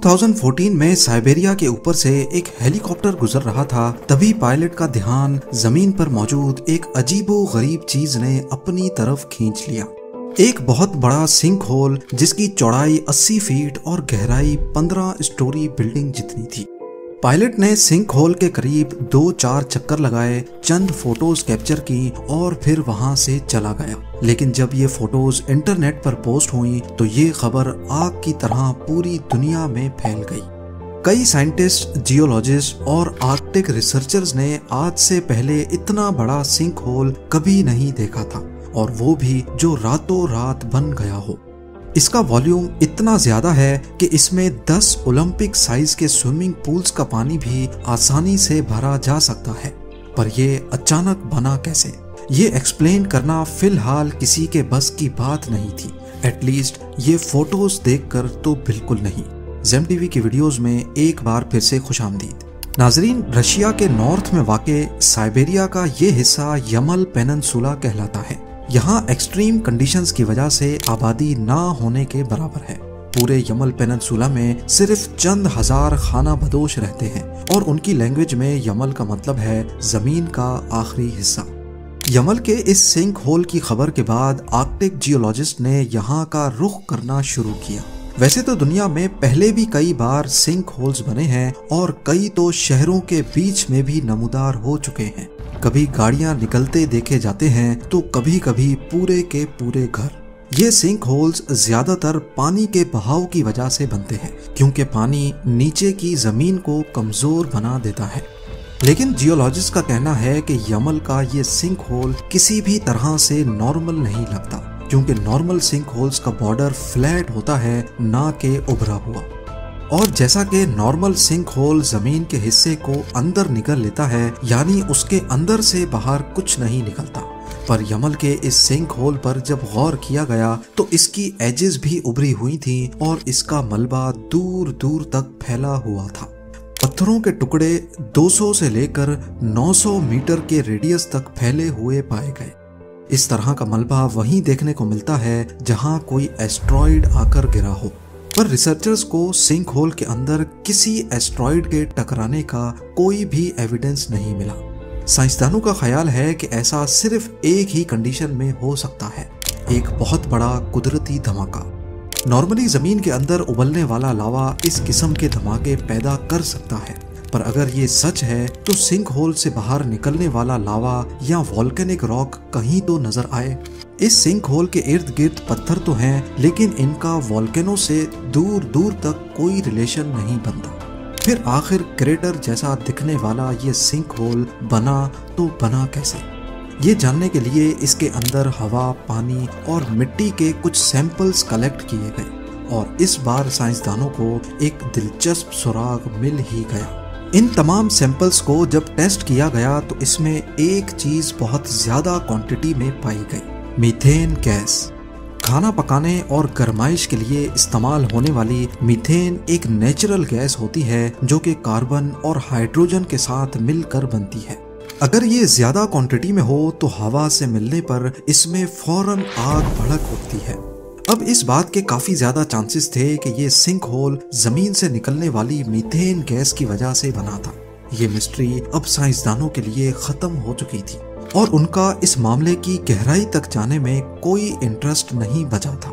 2014 में साइबेरिया के ऊपर से एक हेलीकॉप्टर गुजर रहा था। तभी पायलट का ध्यान जमीन पर मौजूद एक अजीबो-गरीब चीज ने अपनी तरफ खींच लिया। एक बहुत बड़ा सिंक होल जिसकी चौड़ाई 80 फीट और गहराई 15 स्टोरी बिल्डिंग जितनी थी। पायलट ने सिंक होल के करीब 2-4 चक्कर लगाए, चंद फोटोज कैप्चर की और फिर वहां से चला गया। लेकिन जब ये फोटोज इंटरनेट पर पोस्ट हुई तो ये खबर आग की तरह पूरी दुनिया में फैल गई। कई साइंटिस्ट, जियोलॉजिस्ट और आर्कटिक रिसर्चर्स ने आज से पहले इतना बड़ा सिंक होल कभी नहीं देखा था, और वो भी जो रातों रात बन गया हो। इसका वॉल्यूम इतना ज्यादा है कि इसमें 10 ओलंपिक साइज के स्विमिंग पूल्स का पानी भी आसानी से भरा जा सकता है। पर ये अचानक बना कैसे, ये एक्सप्लेन करना फिलहाल किसी के बस की बात नहीं थी। एटलीस्ट ये फोटोज देखकर तो बिल्कुल नहीं। जेम टीवी की वीडियोस में एक बार फिर से खुशामदीद। नाजरीन, रशिया के नॉर्थ में वाक़े साइबेरिया का ये हिस्सा यमल पेनिनसुला कहलाता है। यहाँ एक्सट्रीम कंडीशंस की वजह से आबादी ना होने के बराबर है। पूरे यमल पेनिनसुला में सिर्फ चंद हजार खाना बदोश रहते हैं और उनकी लैंग्वेज में यमल का मतलब है जमीन का आखिरी हिस्सा। यमल के इस सिंक होल की खबर के बाद आर्कटिक जियोलॉजिस्ट ने यहाँ का रुख करना शुरू किया। वैसे तो दुनिया में पहले भी कई बार सिंक होल्स बने हैं और कई तो शहरों के बीच में भी नमूदार हो चुके हैं। कभी गाड़ियां निकलते देखे जाते हैं तो कभी कभी पूरे के पूरे घर। ये सिंक होल्स ज्यादातर पानी के बहाव की वजह से बनते हैं, क्योंकि पानी नीचे की जमीन को कमजोर बना देता है। लेकिन जियोलॉजिस्ट का कहना है कि यमल का ये सिंक होल किसी भी तरह से नॉर्मल नहीं लगता, क्योंकि नॉर्मल सिंक होल्स का बॉर्डर फ्लैट होता है, ना के उभरा हुआ। और जैसा कि नॉर्मल सिंक होल जमीन के हिस्से को अंदर निकल लेता है, यानी उसके अंदर से बाहर कुछ नहीं निकलता, पर यमल के इस सिंक होल पर जब गौर किया गया तो इसकी एजेस भी उभरी हुई थी और इसका मलबा दूर दूर तक फैला हुआ था। पत्थरों के टुकड़े 200 से लेकर 900 मीटर के रेडियस तक फैले हुए पाए गए। इस तरह का मलबा वहीं देखने को मिलता है जहां कोई एस्ट्रॉइड आकर गिरा हो, पर रिसर्चर्स को सिंक होल के अंदर किसी एस्ट्रॉइड के टकराने का कोई भी एविडेंस नहीं मिला। साइंसदानों का ख्याल है कि ऐसा सिर्फ एक ही कंडीशन में हो सकता है, एक बहुत बड़ा कुदरती धमाका। नॉर्मली जमीन के अंदर उबलने वाला लावा इस किस्म के धमाके पैदा कर सकता है, पर अगर ये सच है तो सिंक होल से बाहर निकलने वाला लावा या वॉल्केनिक रॉक कहीं तो नजर आए। इस सिंक होल के इर्द गिर्द पत्थर तो हैं, लेकिन इनका वॉल्केनो से दूर दूर तक कोई रिलेशन नहीं बनता। फिर आखिर क्रेटर जैसा दिखने वाला ये सिंक होल बना तो बना कैसे? ये जानने के लिए इसके अंदर हवा, पानी और मिट्टी के कुछ सैंपल्स कलेक्ट किए गए, और इस बार साइंसदानों को एक दिलचस्प सुराग मिल ही गया। इन तमाम सैंपल्स को जब टेस्ट किया गया तो इसमें एक चीज बहुत ज्यादा क्वांटिटी में पाई गई, मीथेन गैस। खाना पकाने और गर्माइश के लिए इस्तेमाल होने वाली मीथेन एक नेचुरल गैस होती है जो कि कार्बन और हाइड्रोजन के साथ मिलकर बनती है। अगर ये ज्यादा क्वांटिटी में हो तो हवा से मिलने पर इसमें फौरन आग भड़क उठती है। अब इस बात के काफी ज्यादा चांसेस थे कि ये सिंक होल जमीन से निकलने वाली मीथेन गैस की वजह से बना था। ये मिस्ट्री अब साइंसदानों के लिए खत्म हो चुकी थी और उनका इस मामले की गहराई तक जाने में कोई इंटरेस्ट नहीं बचा था।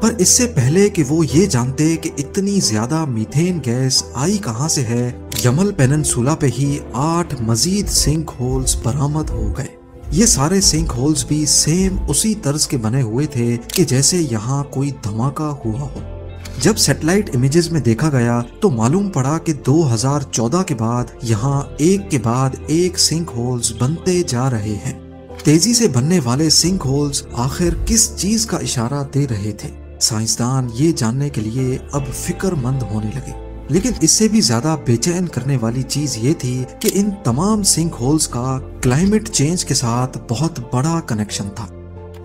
पर इससे पहले कि वो ये जानते कि इतनी ज्यादा मीथेन गैस आई कहां से है, यमल पेनिनसुला पे ही 8 मजीद सिंक होल्स बरामद हो गए। ये सारे सिंक होल्स भी सेम उसी तर्ज के बने हुए थे कि जैसे यहाँ कोई धमाका हुआ हो। जब सैटेलाइट इमेजेस में देखा गया तो मालूम पड़ा कि 2014 के बाद यहाँ एक के बाद एक सिंक होल्स बनते जा रहे हैं। तेजी से बनने वाले सिंक होल्स आखिर किस चीज का इशारा दे रहे थे? साइंसदान ये जानने के लिए अब फिक्रमंद होने लगे। लेकिन इससे भी ज्यादा बेचैन करने वाली चीज ये थी कि इन तमाम सिंक होल्स का क्लाइमेट चेंज के साथ बहुत बड़ा कनेक्शन था।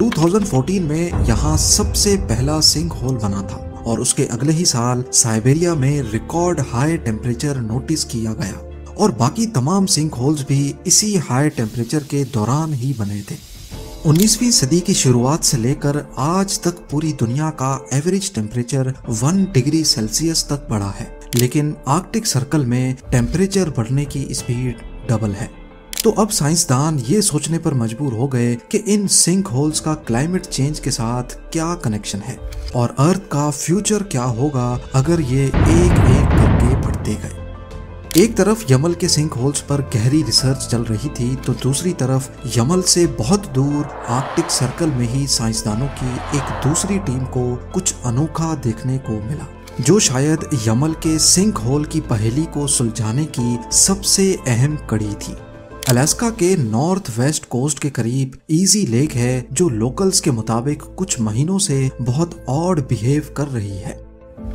2014 में यहाँ सबसे पहला सिंक होल बना था और उसके अगले ही साल साइबेरिया में रिकॉर्ड हाई टेम्परेचर नोटिस किया गया और बाकी तमाम सिंक होल्स भी इसी हाई टेम्परेचर के दौरान ही बने थे। 19वीं सदी की शुरुआत से लेकर आज तक पूरी दुनिया का एवरेज टेम्परेचर 1 डिग्री सेल्सियस तक बढ़ा है, लेकिन आर्कटिक सर्कल में टेम्परेचर बढ़ने की स्पीड डबल है। तो अब साइंसदान ये सोचने पर मजबूर हो गए कि इन सिंक होल्स का क्लाइमेट चेंज के साथ क्या कनेक्शन है और अर्थ का फ्यूचर क्या होगा अगर ये एक एक करके बढ़ते गए। एक तरफ यमल के सिंक होल्स पर गहरी रिसर्च चल रही थी, तो दूसरी तरफ यमल से बहुत दूर आर्कटिक सर्कल में ही साइंसदानों की एक दूसरी टीम को कुछ अनोखा देखने को मिला, जो शायद यमल के सिंक होल की पहेली को सुलझाने की सबसे अहम कड़ी थी। अलास्का के नॉर्थ वेस्ट कोस्ट के करीब ईजी लेक है, जो लोकल्स के मुताबिक कुछ महीनों से बहुत ऑड बिहेव कर रही है।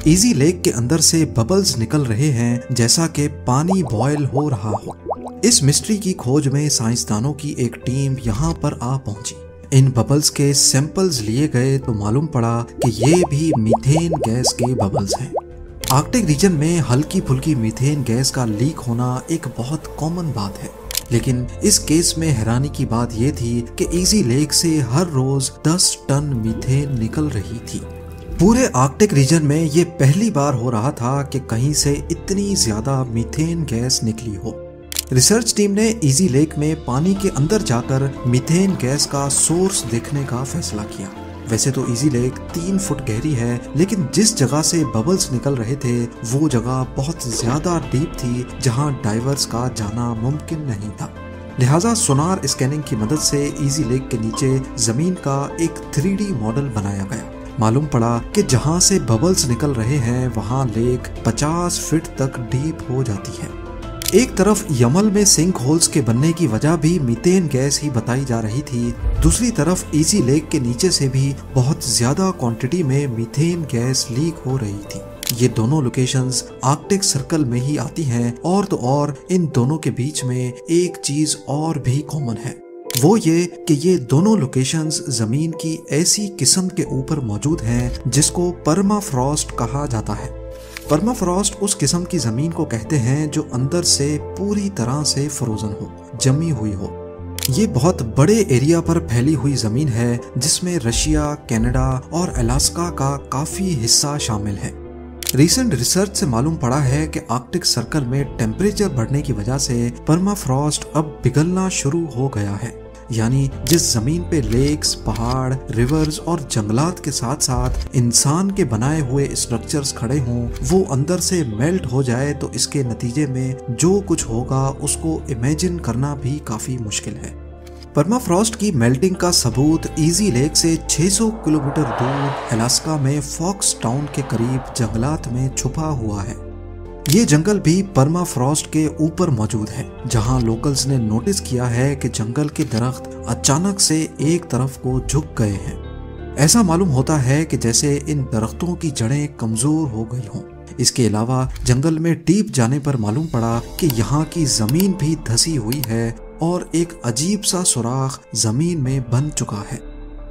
ईजी लेक के अंदर से बबल्स निकल रहे हैं, जैसा कि पानी बॉयल हो रहा हो। इस मिस्ट्री की खोज में साइंसदानों की एक टीम यहाँ पर आ पहुंची। इन बबल्स के सैंपल्स लिए गए तो मालूम पड़ा कि ये भी मीथेन गैस के बबल्स हैं। आर्कटिक रीजन में हल्की फुल्की मीथेन गैस का लीक होना एक बहुत कॉमन बात है, लेकिन इस केस में हैरानी की बात यह थी कि ईजी लेक से हर रोज 10 टन मीथेन निकल रही थी। पूरे आर्कटिक रीजन में ये पहली बार हो रहा था कि कहीं से इतनी ज्यादा मीथेन गैस निकली हो। रिसर्च टीम ने ईजी लेक में पानी के अंदर जाकर मीथेन गैस का सोर्स देखने का फैसला किया। वैसे तो ईजी लेक 3 फुट गहरी है, लेकिन जिस जगह से बबल्स निकल रहे थे वो जगह बहुत ज्यादा डीप थी, जहां डाइवर्स का जाना मुमकिन नहीं था। लिहाजा सोनार स्कैनिंग की मदद से ईजी लेक के नीचे जमीन का एक 3D मॉडल बनाया गया। मालूम पड़ा कि जहां से बबल्स निकल रहे हैं वहां लेक 50 फीट तक डीप हो जाती है। एक तरफ यमल में सिंक होल्स के बनने की वजह भी मीथेन गैस ही बताई जा रही थी, दूसरी तरफ ईजी लेक के नीचे से भी बहुत ज्यादा क्वांटिटी में मीथेन गैस लीक हो रही थी। ये दोनों लोकेशंस आर्कटिक सर्कल में ही आती हैं, और तो और इन दोनों के बीच में एक चीज और भी कॉमन है, वो ये कि ये दोनों लोकेशंस जमीन की ऐसी किस्म के ऊपर मौजूद हैं जिसको परमाफ्रॉस्ट कहा जाता है। परमाफ्रॉस्ट उस किस्म की जमीन को कहते हैं जो अंदर से पूरी तरह से फ्रोजन हो, जमी हुई हो। ये बहुत बड़े एरिया पर फैली हुई जमीन है, जिसमें रशिया, कनाडा और अलास्का का काफी हिस्सा शामिल है। रिसेंट रिसर्च से मालूम पड़ा है कि आर्कटिक सर्कल में टेम्परेचर बढ़ने की वजह से परमाफ्रॉस्ट अब पिघलना शुरू हो गया है। यानी जिस जमीन पे लेक्स, पहाड़, रिवर्स और जंगलात के साथ साथ इंसान के बनाए हुए स्ट्रक्चर्स खड़े हों, वो अंदर से मेल्ट हो जाए तो इसके नतीजे में जो कुछ होगा उसको इमेजिन करना भी काफी मुश्किल है। परमाफ्रॉस्ट की मेल्टिंग का सबूत ईजी लेक से 600 किलोमीटर दूर अलास्का में फॉक्स टाउन के करीब जंगलात में छुपा हुआ है। ये जंगल भी परमाफ्रॉस्ट के ऊपर मौजूद है, जहां लोकल्स ने नोटिस किया है कि जंगल के दरख्त अचानक से एक तरफ को झुक गए हैं। ऐसा मालूम होता है कि जैसे इन दरख्तों की जड़ें कमजोर हो गई हों। इसके अलावा जंगल में डीप जाने पर मालूम पड़ा कि यहाँ की जमीन भी धसी हुई है और एक अजीब सा सुराख जमीन में बन चुका है।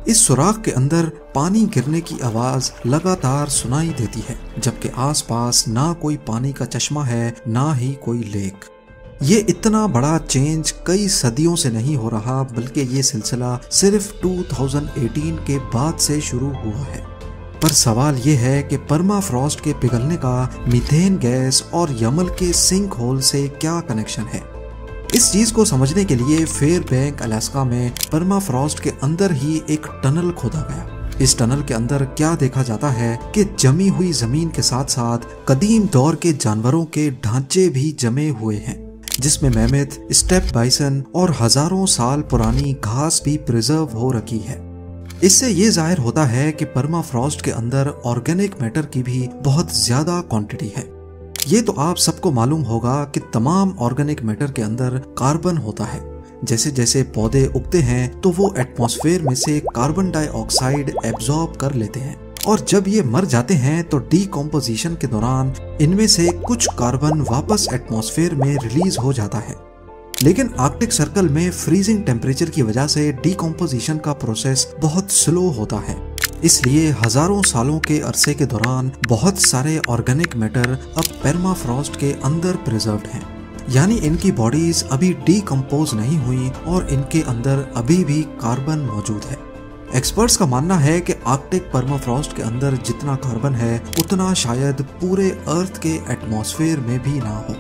इस सुराख के अंदर पानी गिरने की आवाज लगातार सुनाई देती है, जबकि आसपास ना कोई पानी का चश्मा है, ना ही कोई लेक। ये इतना बड़ा चेंज कई सदियों से नहीं हो रहा, बल्कि ये सिलसिला सिर्फ 2018 के बाद से शुरू हुआ है। पर सवाल ये है कि परमाफ्रॉस्ट के पिघलने का मीथेन गैस और यमल के सिंक होल से क्या कनेक्शन है। इस चीज को समझने के लिए फेयरबैंक अलास्का में परमाफ्रॉस्ट के अंदर ही एक टनल खोदा गया। इस टनल के अंदर क्या देखा जाता है कि जमी हुई जमीन के साथ साथ कदीम दौर के जानवरों के ढांचे भी जमे हुए हैं, जिसमें मैमथ, स्टेप बाइसन और हजारों साल पुरानी घास भी प्रिजर्व हो रखी है। इससे ये जाहिर होता है कि परमाफ्रॉस्ट के अंदर ऑर्गेनिक मैटर की भी बहुत ज्यादा क्वांटिटी है। ये तो आप सबको मालूम होगा कि तमाम ऑर्गेनिक मैटर के अंदर कार्बन होता है। जैसे जैसे पौधे उगते हैं तो वो एटमॉस्फेयर में से कार्बन डाइऑक्साइड एब्जॉर्ब कर लेते हैं, और जब ये मर जाते हैं तो डीकम्पोजिशन के दौरान इनमें से कुछ कार्बन वापस एटमॉस्फेयर में रिलीज हो जाता है। लेकिन आर्कटिक सर्कल में फ्रीजिंग टेम्परेचर की वजह से डीकम्पोजिशन का प्रोसेस बहुत स्लो होता है, इसलिए हजारों सालों के अरसे के दौरान बहुत सारे ऑर्गेनिक मैटर अब परमाफ्रॉस्ट के अंदर प्रिजर्व्ड हैं। यानी इनकी बॉडीज अभी डीकम्पोज नहीं हुई और इनके अंदर अभी भी कार्बन मौजूद है। एक्सपर्ट्स का मानना है कि आर्कटिक परमाफ्रॉस्ट के अंदर जितना कार्बन है उतना शायद पूरे अर्थ के एटमॉस्फेयर में भी ना हो।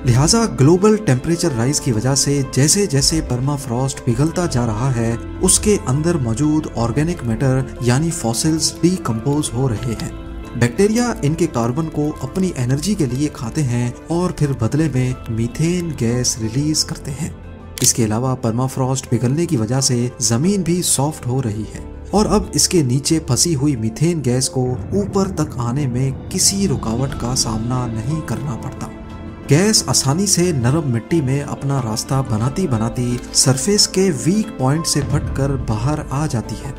लिहाजा ग्लोबल टेम्परेचर राइज की वजह से जैसे जैसे परमाफ्रॉस्ट पिघलता जा रहा है उसके अंदर मौजूद ऑर्गेनिक मैटर यानी फॉसिल्स डीकंपोज हो रहे हैं। बैक्टीरिया इनके कार्बन को अपनी एनर्जी के लिए खाते हैं और फिर बदले में मीथेन गैस रिलीज करते हैं। इसके अलावा परमाफ्रॉस्ट पिघलने की वजह से जमीन भी सॉफ्ट हो रही है और अब इसके नीचे फंसी हुई मीथेन गैस को ऊपर तक आने में किसी रुकावट का सामना नहीं करना पड़ता। गैस आसानी से नरम मिट्टी में अपना रास्ता बनाती बनाती सरफेस के वीक पॉइंट से फटकर बाहर आ जाती है।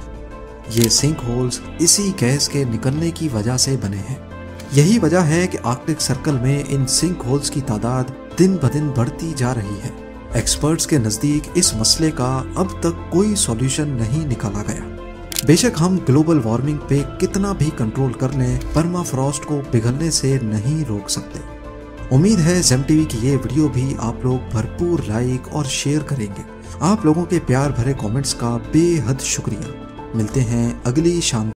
ये सिंक होल्स इसी गैस के निकलने की वजह से बने हैं। यही वजह है कि आर्कटिक सर्कल में इन सिंक होल्स की तादाद दिन ब दिन बढ़ती जा रही है। एक्सपर्ट्स के नजदीक इस मसले का अब तक कोई सॉल्यूशन नहीं निकाला गया। बेशक हम ग्लोबल वार्मिंग पे कितना भी कंट्रोल कर लें, परमाफ्रॉस्ट को पिघलने से नहीं रोक सकते। उम्मीद है जेम टीवी की ये वीडियो भी आप लोग भरपूर लाइक और शेयर करेंगे। आप लोगों के प्यार भरे कमेंट्स का बेहद शुक्रिया। मिलते हैं अगली शाम।